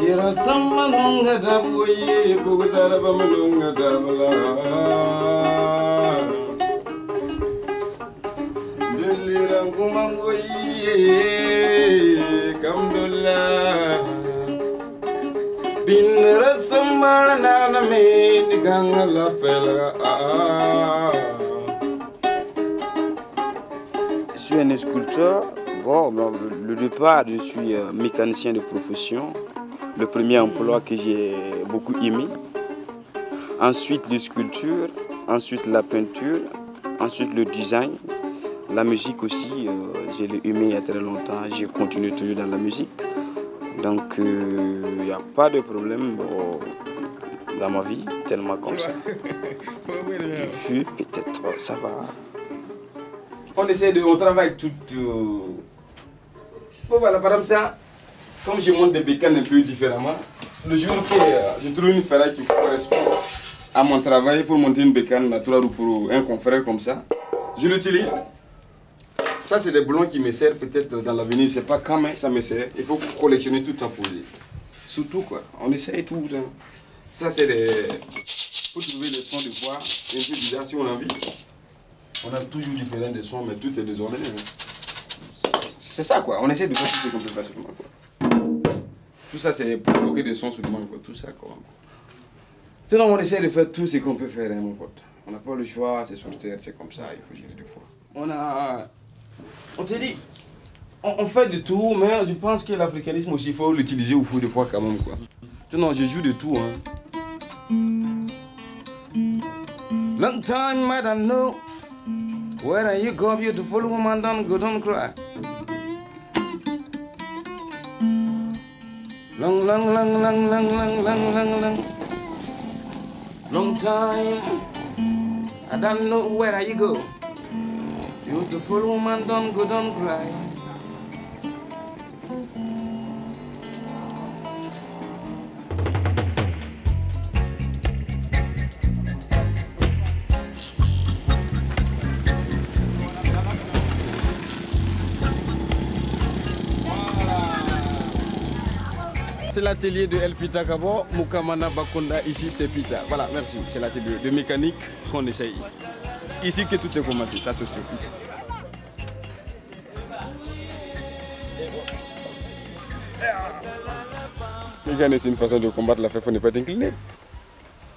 Je suis un sculpteur. Bon, le départ, je suis mécanicien de profession. Le premier emploi que j'ai beaucoup aimé. Ensuite, la sculpture. Ensuite, la peinture. Ensuite, le design. La musique aussi, je l'ai aimé il y a très longtemps. Je continue toujours dans la musique. Donc, il n'y a pas de problème dans ma vie, tellement comme ça. Puis, peut-être, ça va. On travaille tout. Bon, voilà, par exemple, ça, comme je monte des bécanes un peu différemment, le jour que je trouve une ferraille qui correspond à mon travail pour monter une bécane naturelle ou pour un confrère comme ça, je l'utilise. Ça, c'est des boulons qui me servent peut-être dans l'avenir, je ne sais pas quand, mais ça me sert. Il faut collectionner tout en poser. Surtout, quoi. On essaye tout. Hein. Ça, c'est des. Pour trouver le son de voix, un peu bizarre si on a envie. On a toujours différents de sons, mais tout est désordonné. Hein. C'est ça, quoi. On essaie de faire tout ce qu'on peut faire seulement, quoi. Tout ça, c'est pour bloquer des sons seulement, quoi. Tout ça, quoi. Sinon, on essaie de faire tout ce qu'on peut faire, hein, mon pote. On n'a pas le choix, c'est sur terre, c'est comme ça, il faut gérer des fois. On te dit, on fait de tout, mais je pense que l'africanisme aussi, il faut l'utiliser au fond de fois quand même, quoi. Sinon, je joue de tout, hein. Long time, madam, no. Where you go, beautiful woman, don't cry. Long time. I don't know where you go. Beautiful woman, don't cry. C'est l'atelier de El Pita Kabo, Mukamana Bakunda, ici c'est Pita. Voilà, merci, c'est l'atelier de mécanique qu'on essaye. Ici que tout est commencé, ça se trouve ici. Mécanique, c'est une façon de combattre la fête pour ne pas être incliné.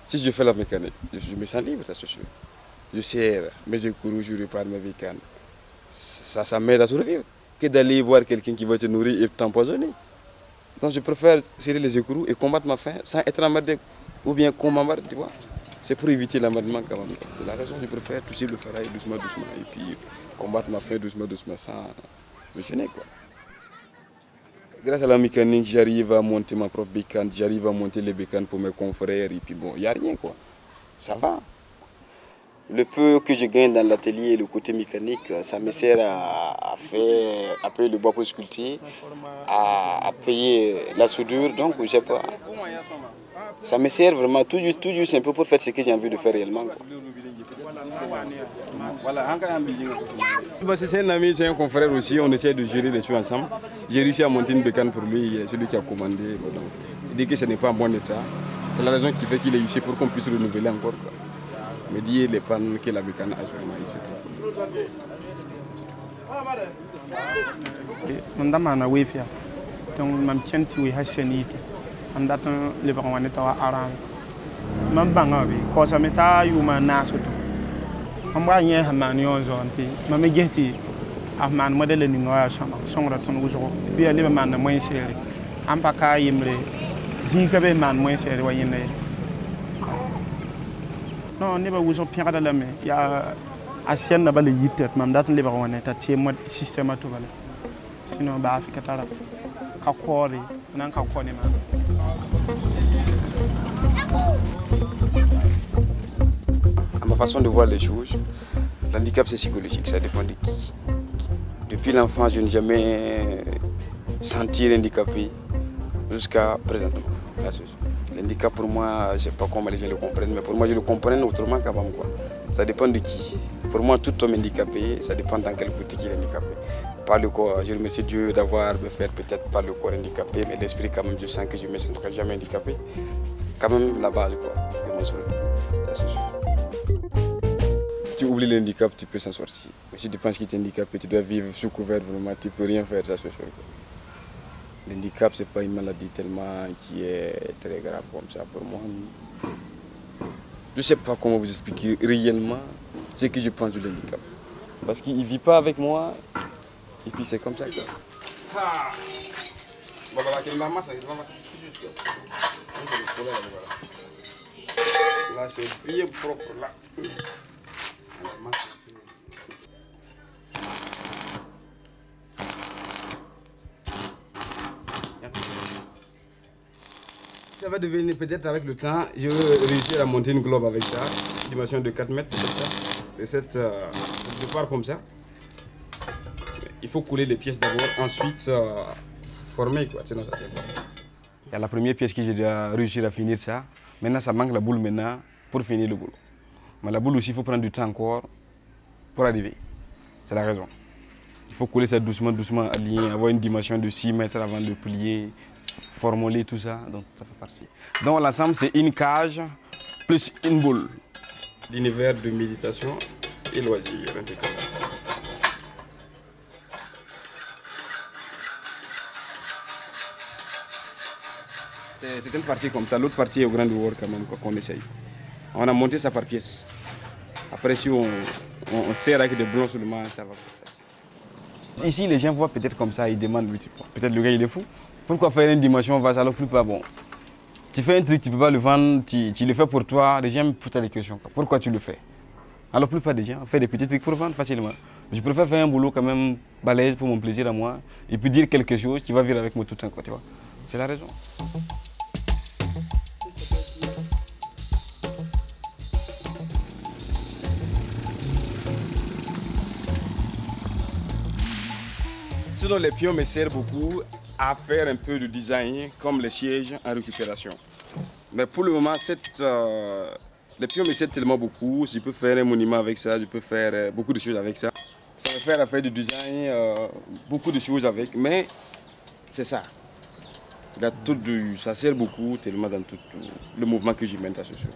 Si je fais la mécanique, je me sens libre, ça se sûr. Je serre mes écourous, je répare mes bécanes. Ça m'aide à survivre que d'aller voir quelqu'un qui va te nourrir et t'empoisonner. Donc je préfère serrer les écourous et combattre ma faim sans être emmerdé ou bien qu'on m'emmerde, tu vois. C'est pour éviter l'emmerdement quand même. C'est la raison que je préfère toucher le ferraille doucement et puis combattre ma faim doucement sans me gêner, quoi. Grâce à la mécanique, j'arrive à monter ma propre bécane, j'arrive à monter les bécanes pour mes confrères et puis bon, il n'y a rien, quoi. Ça va. Le peu que je gagne dans l'atelier, le côté mécanique, ça me sert à payer le bois pour sculpter, à payer la soudure, donc je sais pas. Ça me sert vraiment toujours simple pour faire ce que j'ai envie de faire réellement, quoi. C'est un ami, c'est un confrère aussi, on essaie de gérer les choses ensemble. J'ai réussi à monter une bécane pour lui, celui qui a commandé. Donc, il dit que ce n'est pas en bon état. C'est la raison qui fait qu'il est ici pour qu'on puisse renouveler encore, quoi. Me dit les pannes que la bécane a vraiment ici. On a wefia donc mam tienti wi hasenite on datan le ba woni tawa aran mam banga bi ko sa meta yuma nasuto am ba nye ha man yon zonti mam geti ahman modele ni ngoya sama songra ton wuzo bi ali man na moy seri am pa ka yimre zinka be man moy seri wa yene non ne ba wuzo piada la me ya asienne na bale yitet mam datan le ba woni ta tie mod système to bale sinon ba Afrika tara ka kori nan ka koni ma. À ma façon de voir les choses, l'handicap c'est psychologique, ça dépend de qui. Depuis l'enfance, je n'ai jamais senti handicapé jusqu'à présentement. L'handicap pour moi, je ne sais pas comment les gens le comprennent, mais pour moi je le comprends autrement qu'avant, quoi. Ça dépend de qui. Pour moi, tout homme handicapé, ça dépend dans quel côté il est handicapé. Pas le corps, je remercie Dieu d'avoir me fait peut-être pas le corps handicapé, mais l'esprit quand même, je sens que je ne me sentirai jamais handicapé. Quand même la base quoi, de mon sourire. Tu oublies le handicap, tu peux s'en sortir. Mais si tu penses qu'il est handicapé, tu dois vivre sous couvert, vraiment, tu ne peux rien faire, ça c'est sûr. L'handicap, ce n'est pas une maladie tellement qui est très grave comme ça pour moi. Je ne sais pas comment vous expliquer réellement ce que je pense de l'handicap. Parce qu'il ne vit pas avec moi, et puis c'est comme ça. Ah. Là, c'est bien propre là. Ça va devenir peut-être avec le temps, je veux réussir à monter une globe avec ça, dimension de 4 mètres, c'est cette départ comme ça. Il faut couler les pièces d'abord, ensuite former quoi, sinon ça tient pas. Il y a la première pièce que j'ai déjà réussi à finir ça. Maintenant ça manque la boule maintenant pour finir le boulot. Mais la boule aussi il faut prendre du temps encore pour arriver. C'est la raison. Il faut couler ça doucement, doucement, aligner, avoir une dimension de 6 mètres avant de plier, formuler tout ça, donc ça fait partie. Donc l'ensemble c'est une cage plus une boule. L'univers de méditation et loisirs. C'est une partie comme ça, l'autre partie est au grand dehors quand même qu'on essaye. On a monté ça par pièce. Après si on serre avec des blons seulement, ça va. Ici les gens voient peut-être comme ça, ils demandent, peut-être le gars il est fou. Pourquoi faire une dimension vaste alors plus pas bon? Tu fais un truc, tu ne peux pas le vendre, tu le fais pour toi, les gens me posent des questions. Pourquoi tu le fais? Alors la plupart des gens font des petits trucs pour vendre facilement. Je préfère faire un boulot quand même balèze pour mon plaisir à moi et puis dire quelque chose qui va vivre avec moi tout le temps, tu vois. C'est la raison. Sinon les pions me servent beaucoup à faire un peu de design comme les sièges en récupération. Mais pour le moment, les pions me servent tellement beaucoup. Je peux faire un monument avec ça, je peux faire beaucoup de choses avec ça. Ça me fait à faire du design, beaucoup de choses avec, mais c'est ça. Ça sert beaucoup tellement dans tout le mouvement que j'y mène, ça c'est sûr.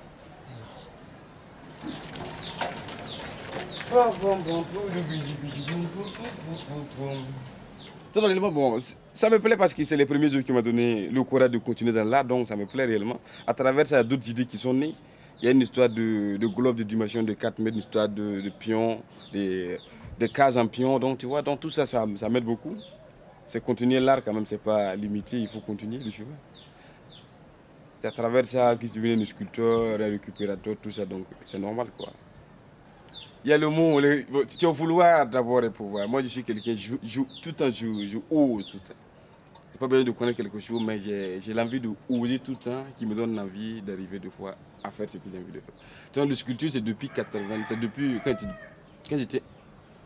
Bon, ça me plaît parce que c'est les premiers jours qui m'ont donné le courage de continuer dans l'art, donc ça me plaît réellement. À travers ça, il y a d'autres idées qui sont nées. Il y a une histoire de globe de dimension de 4 mètres, une histoire de pions, de cases en pions, donc tu vois, donc tout ça, ça m'aide beaucoup. C'est continuer l'art quand même, c'est pas limité, il faut continuer le chemin. C'est à travers ça que je deviens un sculpteur, un récupérateur, tout ça, donc c'est normal quoi. Il y a le mot, tu vas vouloir d'abord et pouvoir. Moi je suis quelqu'un, tout le temps, je ose tout le temps. C'est pas besoin de connaître quelque chose, mais j'ai l'envie de oser tout le temps, qui me donne l'envie d'arriver deux fois à faire ce que j'ai envie de faire. Tu vois, le sculpture c'est depuis 80, depuis quand j'étais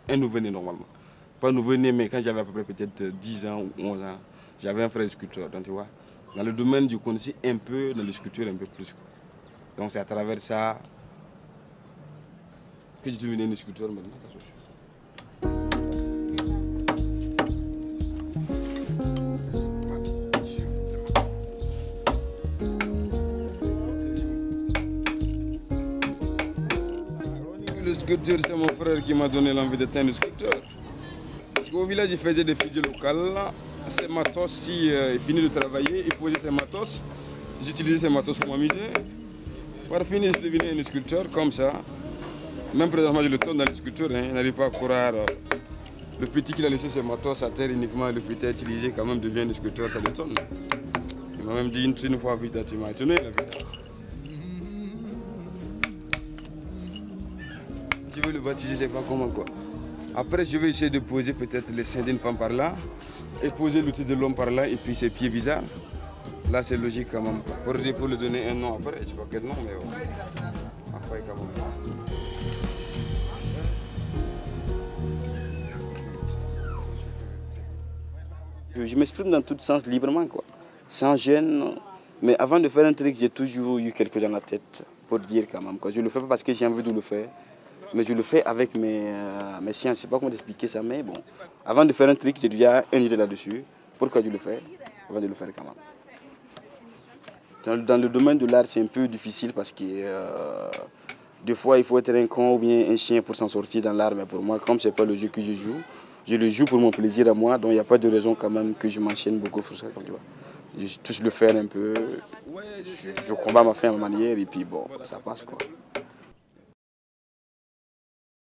un nouveau-né normalement. Pas nouveau-né, mais quand j'avais à peu près peut-être 10 ans ou 11 ans, j'avais un frère sculpteur. Donc tu vois, dans le domaine, je connaissais un peu, dans la sculpture un peu plus. Quoi. Donc c'est à travers ça que je suis devenu un sculpteur maintenant. Ça, le sculpteur, c'est mon frère qui m'a donné l'envie d'être un sculpteur. Parce qu'au village, il faisait des fusils locales. Ces matos, si il finit de travailler, il posait ses matos. J'utilisais ces matos pour m'amuser. Pour finir, je devenais un sculpteur comme ça. Même présentement, je le tourne dans les sculptures, hein. Il n'arrive pas à courir. Le petit qui a laissé ses matos à terre uniquement, le petit utilisé quand même devient un sculpteur, ça détonne. Il m'a même dit une fois, vite, tu m'as étonné. Tu veux le baptiser, c'est pas comment quoi. Après, je vais essayer de poser peut-être les seins d'une femme par là, et poser l'outil de l'homme par là, et puis ses pieds bizarres. Là, c'est logique quand même. Pour lui donner un nom après, je sais pas quel nom, mais bon. Après, quand même. Je m'exprime dans tout sens librement, quoi. Sans gêne. Mais avant de faire un truc, j'ai toujours eu quelque chose dans la tête pour dire quand même. Quoi. Je ne le fais pas parce que j'ai envie de le faire. mais je le fais avec mes sciences. Je ne sais pas comment expliquer ça, mais bon. Avant de faire un truc, j'ai déjà une idée là-dessus. Pourquoi je le fais? Avant de le faire quand même. Dans le domaine de l'art, c'est un peu difficile parce que des fois, il faut être un con ou bien un chien pour s'en sortir dans l'art. Mais pour moi, comme ce n'est pas le jeu que je le joue pour mon plaisir à moi. Donc, il n'y a pas de raison quand même que je m'enchaîne beaucoup pour ça. Comme tu vois. Je touche le faire un peu. Je combats ma fin à ma manière et puis bon, ça passe quoi.